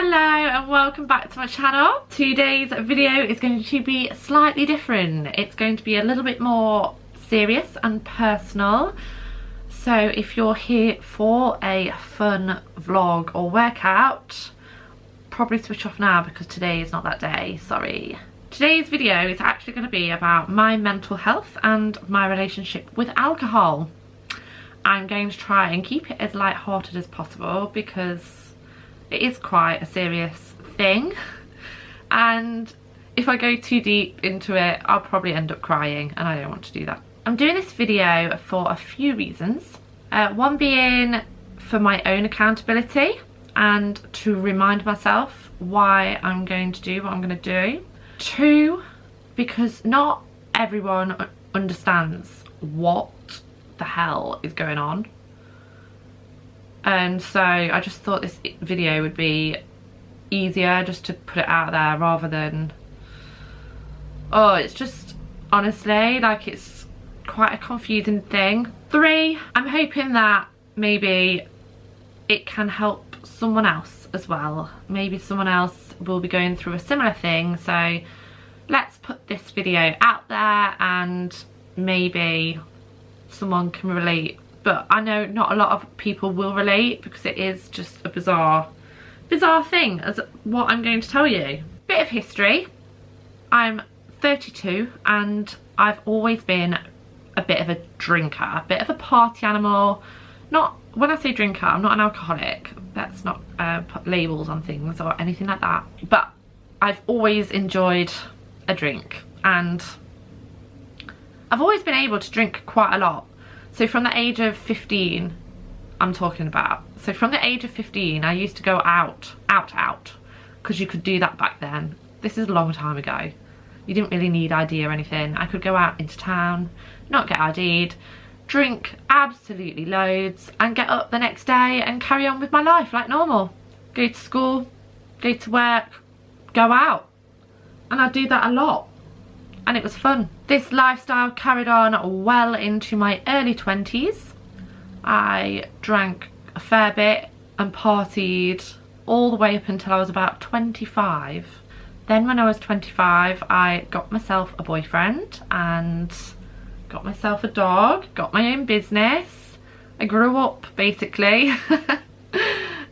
Hello and welcome back to my channel. Today's video is going to be slightly different. It's going to be a little bit more serious and personal. So if you're here for a fun vlog or workout, probably switch off now because today is not that day, sorry. Today's video is actually going to be about my mental health and my relationship with alcohol. I'm going to try and keep it as light-hearted as possible because it is quite a serious thing, and if I go too deep into it I'll probably end up crying, and I don't want to do that. I'm doing this video for a few reasons. One being for my own accountability and to remind myself why I'm going to do what I'm going to do. Two, because not everyone understands what the hell is going on. And so I just thought this video would be easier just to put it out there rather than, oh, it's just honestly like it's quite a confusing thing. Three, I'm hoping that maybe it can help someone else as well. Maybe someone else will be going through a similar thing, so let's put this video out there and maybe someone can relate. But I know not a lot of people will relate because it is just a bizarre thing as what I'm going to tell you. Bit of history. I'm 32 and I've always been a bit of a drinker, a bit of a party animal. Not, when I say drinker, I'm not an alcoholic. Let's not put labels on things or anything like that. But I've always enjoyed a drink, and I've always been able to drink quite a lot. So from the age of 15, I'm talking about. So from the age of 15, I used to go out, because you could do that back then. This is a long time ago. You didn't really need ID or anything. I could go out into town, not get ID'd, drink absolutely loads, and get up the next day and carry on with my life like normal. Go to school, go to work, go out. And I do that a lot. And it was fun. This lifestyle carried on well into my early 20s. I drank a fair bit and partied all the way up until I was about 25. Then when I was 25, I got myself a boyfriend and got myself a dog, got my own business. I grew up basically.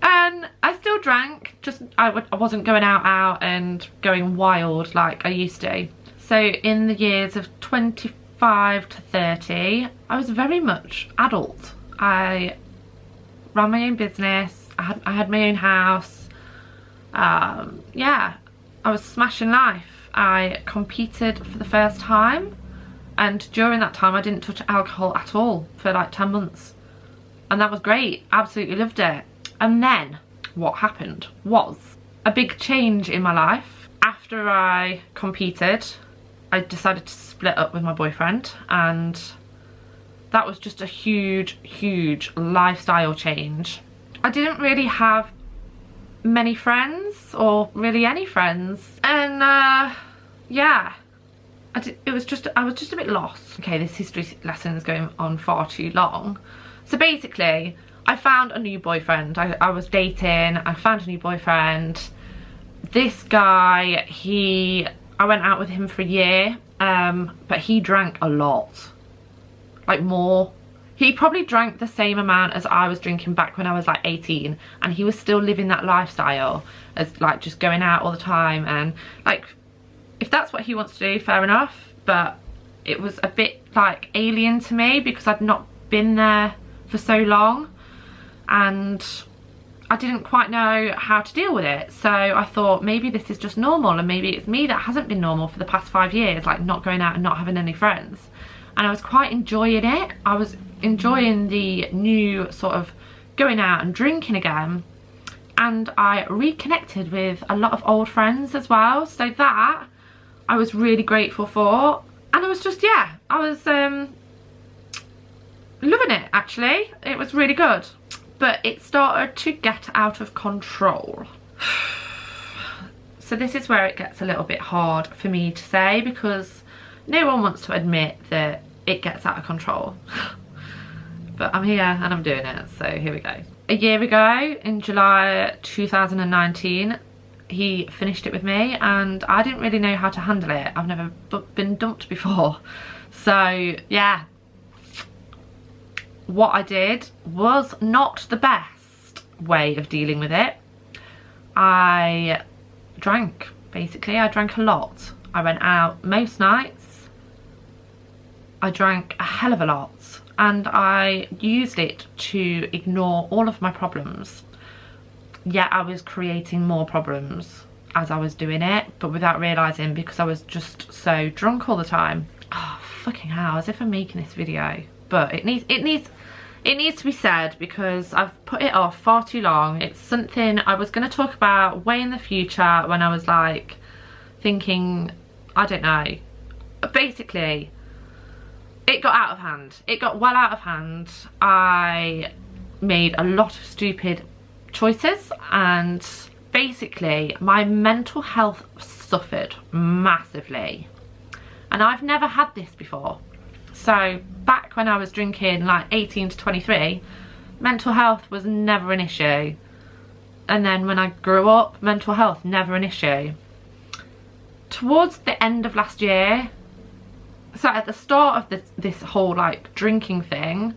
And I still drank, just I wasn't going out and going wild like I used to. So in the years of 25 to 30, I was very much adult. I ran my own business, I had my own house. Yeah, I was smashing life. I competed for the first time, and during that time I didn't touch alcohol at all for like 10 months. And that was great, absolutely loved it. And then what happened was a big change in my life. After I competed, I decided to split up with my boyfriend, and that was just a huge lifestyle change. I didn't really have many friends, or really any friends, and yeah, I was just a bit lost. Okay, this history lesson is going on far too long. So basically, I found a new boyfriend. I was dating, I found a new boyfriend. This guy, I went out with him for a year, but he drank a lot, like more. He probably drank the same amount as I was drinking back when I was like 18, and he was still living that lifestyle as like just going out all the time. And like, if that's what he wants to do, fair enough, but it was a bit like alien to me because I'd not been there for so long and I didn't quite know how to deal with it. So I thought maybe this is just normal, and maybe it's me that hasn't been normal for the past 5 years, like not going out and not having any friends. And I was quite enjoying it. I was enjoying the new sort of going out and drinking again. And I reconnected with a lot of old friends as well. So that I was really grateful for. And I was just, yeah, I was loving it actually. It was really good. But it started to get out of control. So this is where it gets a little bit hard for me to say, because no one wants to admit that it gets out of control. but I'm here and I'm doing it, so here we go. A year ago, in July 2019, he finished it with me, and I didn't really know how to handle it. I've never been dumped before. So yeah, what I did was not the best way of dealing with it. I drank, basically. I drank a lot. I went out most nights. I drank a hell of a lot, and I used it to ignore all of my problems. Yet I was creating more problems as I was doing it, but without realising, because I was just so drunk all the time. Oh, fucking hell, as if I'm making this video. But it needs to be said, because I've put it off far too long. It's something I was going to talk about way in the future, when I was like thinking, I don't know. Basically, it got out of hand. It got well out of hand. I made a lot of stupid choices, and basically my mental health suffered massively. And I've never had this before. So back when I was drinking, like 18 to 23, mental health was never an issue. And then when I grew up, mental health, never an issue. Towards the end of last year, so at the start of this whole like drinking thing,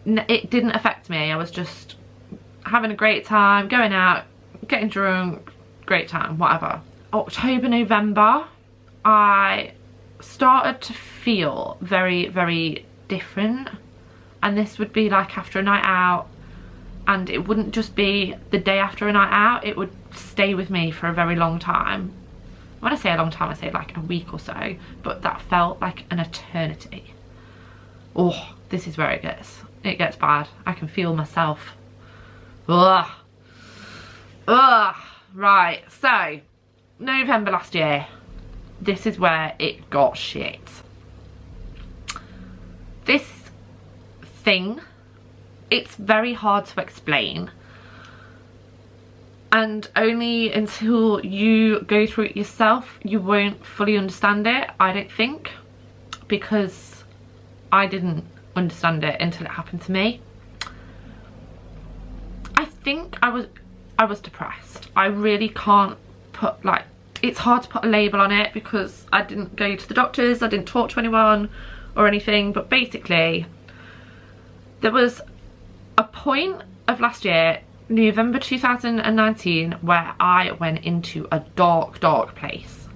it didn't affect me. I was just having a great time, going out, getting drunk, great time, whatever. October, November, I started to feel very, very different. And this would be like after a night out, and it wouldn't just be the day after a night out, it would stay with me for a very long time. When I say a long time, I say like a week or so, but that felt like an eternity. Oh, this is where it gets bad. I can feel myself. Ugh. Ugh. Right, so November last year, this is where it got shit. This thing, it's very hard to explain, and only until you go through it yourself you won't fully understand it, I don't think, because I didn't understand it until it happened to me. I think I was depressed. I really can't put, like, it's hard to put a label on it because I didn't go to the doctors, I didn't talk to anyone or anything, but basically there was a point of last year, November 2019, where I went into a dark place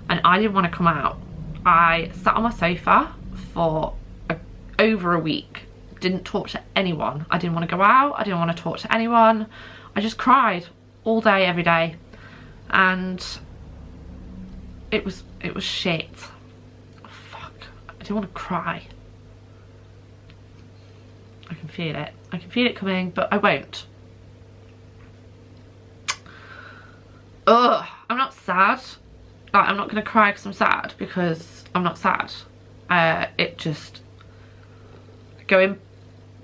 and I didn't want to come out. I sat on my sofa for over a week, didn't talk to anyone. I didn't want to go out, I didn't want to talk to anyone. I just cried all day, every day, and it was shit. Fuck, I didn't want to cry. I can feel it. I can feel it coming, but I won't. Ugh, I'm not sad. Like, I'm not gonna cry because I'm sad, because I'm not sad. It just, going,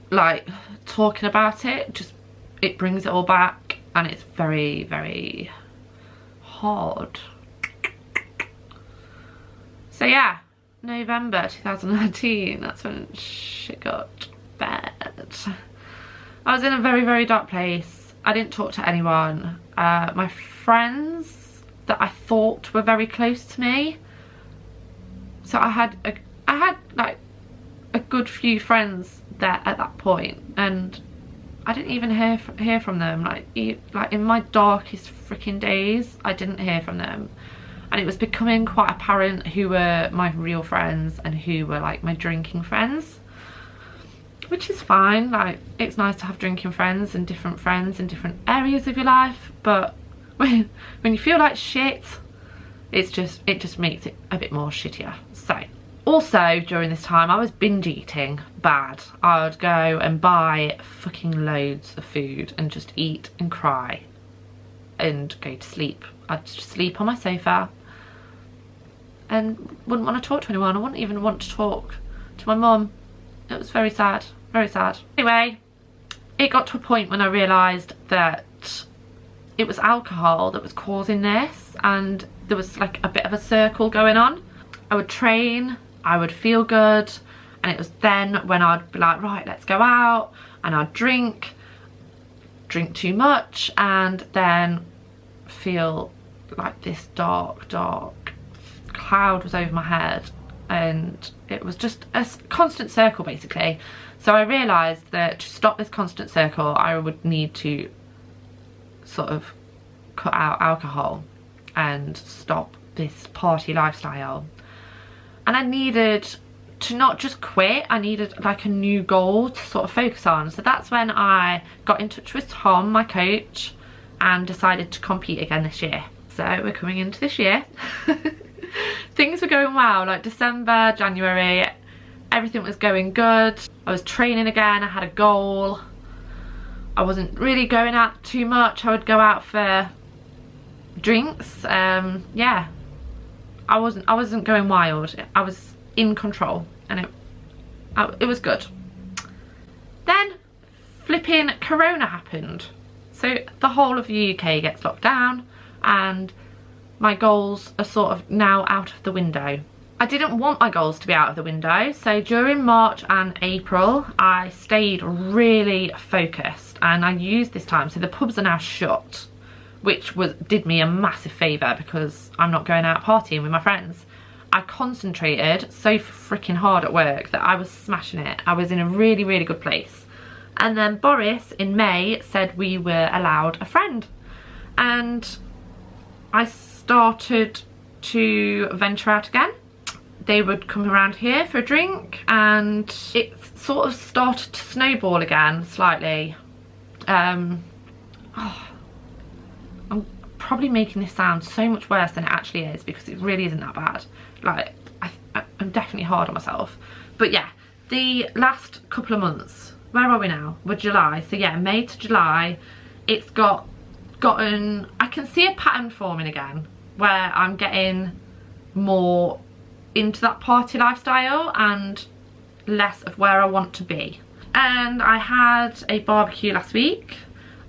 like, talking about it, just, it brings it all back, and it's very, very hard. So yeah, November 2019, that's when shit got bad. I was in a very, very dark place. I didn't talk to anyone. My friends that I thought were very close to me, so I had like a good few friends there at that point, and I didn't even hear from them. Like in my darkest freaking days, I didn't hear from them. And it was becoming quite apparent who were my real friends and who were like my drinking friends, which is fine. Like, it's nice to have drinking friends in different areas of your life, but when you feel like shit, it just makes it a bit more shittier. So also during this time I was binge eating bad. I would go and buy fucking loads of food and just eat and cry and go to sleep. I'd just sleep on my sofa and wouldn't want to talk to anyone. I wouldn't even want to talk to my mum. It was very sad, very sad. Anyway, it got to a point when I realised that it was alcohol that was causing this, and there was like a bit of a circle going on. I would train, I would feel good, And it was then when I'd be like, right, let's go out, and I'd drink too much, and then feel like this dark cloud was over my head, and it was just a constant circle basically. So I realised that to stop this constant circle I would need to sort of cut out alcohol and stop this party lifestyle, and I needed to not just quit, I needed like a new goal to sort of focus on. So that's when I got in touch with Tom, my coach, and decided to compete again this year. So we're coming into this year. Things were going well, like December, January, everything was going good. I was training again, I had a goal. I wasn't really going out too much. I would go out for drinks. Yeah, I wasn't going wild. I was in control, and it was good. Then flipping Corona happened. So the whole of the UK gets locked down, and my goals are sort of now out of the window. I didn't want my goals to be out of the window, so during March and April I stayed really focused, and I used this time, so the pubs are now shut, which did me a massive favour because I'm not going out partying with my friends. I concentrated so freaking hard at work that I was smashing it. I was in a really, really good place. And then Boris in May said we were allowed a friend, and I started to venture out again. They would come around here for a drink, and it sort of started to snowball again slightly. I'm probably making this sound so much worse than it actually is, because it really isn't that bad. Like, I'm definitely hard on myself. But yeah, the last couple of months, where are we now? We're July, so yeah, May to July, it's gotten, I can see a pattern forming again, where I'm getting more into that party lifestyle and less of where I want to be. And I had a barbecue last week,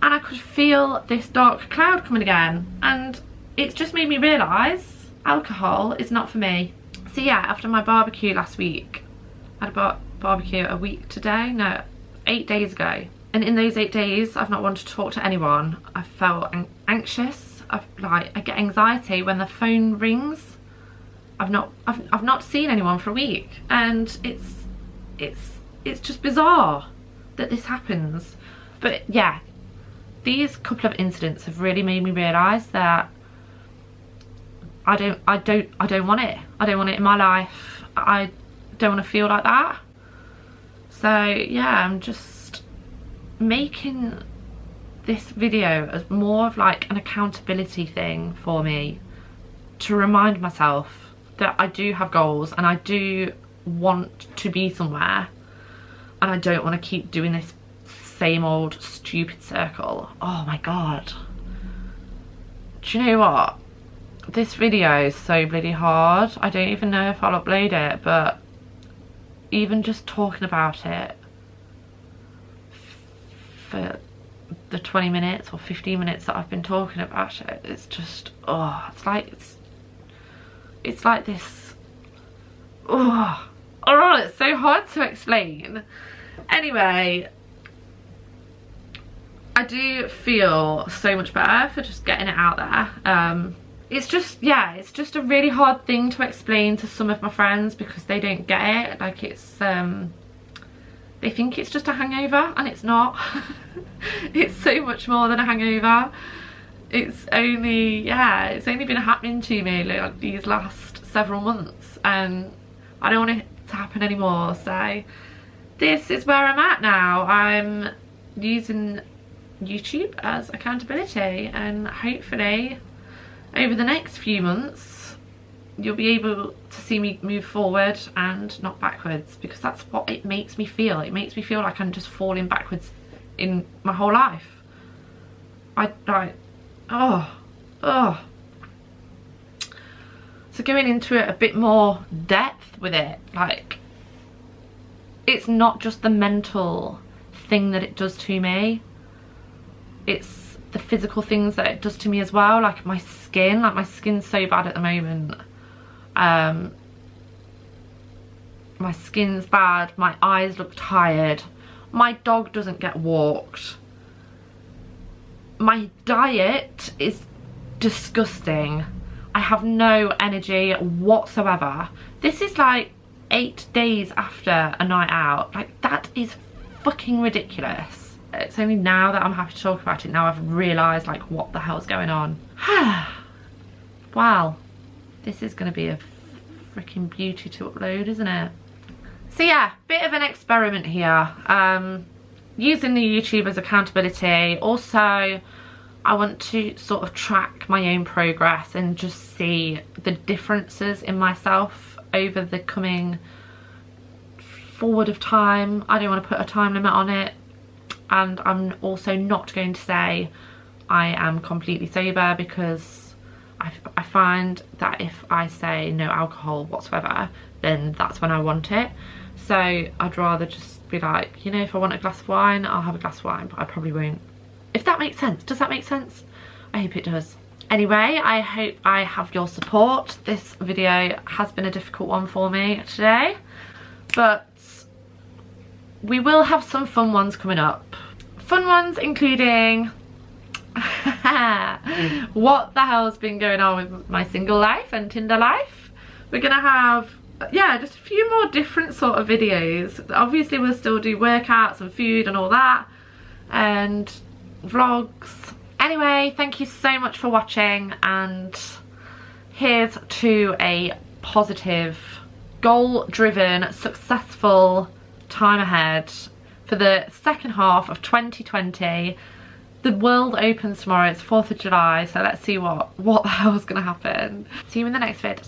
and I could feel this dark cloud coming again, and it's just made me realise alcohol is not for me. So yeah, after my barbecue last week, I had a barbecue a week today, no, 8 days ago, and in those 8 days I've not wanted to talk to anyone. I felt anxious. I get anxiety when the phone rings. I've not seen anyone for a week, and it's just bizarre that this happens. But yeah, these couple of incidents have really made me realise that I don't want it. I don't want it in my life. I don't want to feel like that. So yeah, I'm just making this video as more of like an accountability thing for me, to remind myself that I do have goals and I do want to be somewhere, and I don't want to keep doing this same old stupid circle. Oh my god. Do you know what? This video is so bloody hard. I don't even know if I'll upload it, but even just talking about it for the 20 minutes or 15 minutes that I've been talking about it, it's just, oh, it's like this, oh, it's so hard to explain. Anyway, I do feel so much better for just getting it out there. It's just, yeah, it's just a really hard thing to explain to some of my friends because they don't get it. Like, it's, they think it's just a hangover, and it's not. It's so much more than a hangover. It's only, yeah, it's only been happening to me like these last several months, and I don't want it to happen anymore. So this is where I'm at now. I'm using YouTube as accountability, and hopefully over the next few months you'll be able to see me move forward and not backwards, because that's what it makes me feel. It makes me feel like I'm just falling backwards in my whole life. Oh. So going into it a bit more depth with it, like, it's not just the mental thing that it does to me, it's the physical things that it does to me as well. Like my skin's so bad at the moment. my skin's bad, my eyes look tired, my dog doesn't get walked, my diet is disgusting, I have no energy whatsoever. This is like 8 days after a night out. Like, that is fucking ridiculous. It's only now that I'm happy to talk about it. Now I've realised like what the hell's going on. Wow, this is going to be a freaking beauty to upload, isn't it? So yeah, bit of an experiment here. Using the YouTube as accountability. Also, I want to sort of track my own progress and just see the differences in myself over the coming forward of time. I don't want to put a time limit on it, and I'm also not going to say I am completely sober, because I find that if I say no alcohol whatsoever, then that's when I want it. So I'd rather just be like, you know, if I want a glass of wine, I'll have a glass of wine, but I probably won't. If that makes sense. Does that make sense? I hope it does. Anyway, I hope I have your support. This video has been a difficult one for me today, but we will have some fun ones coming up. Fun ones including what the hell's been going on with my single life and Tinder life. We're gonna have, yeah, just a few more different sort of videos. Obviously we'll still do workouts and food and all that, and vlogs. Anyway, thank you so much for watching, and here's to a positive, goal-driven, successful time ahead for the second half of 2020. The world opens tomorrow. It's 4th of July, so let's see what the hell is going to happen. See you in the next vid.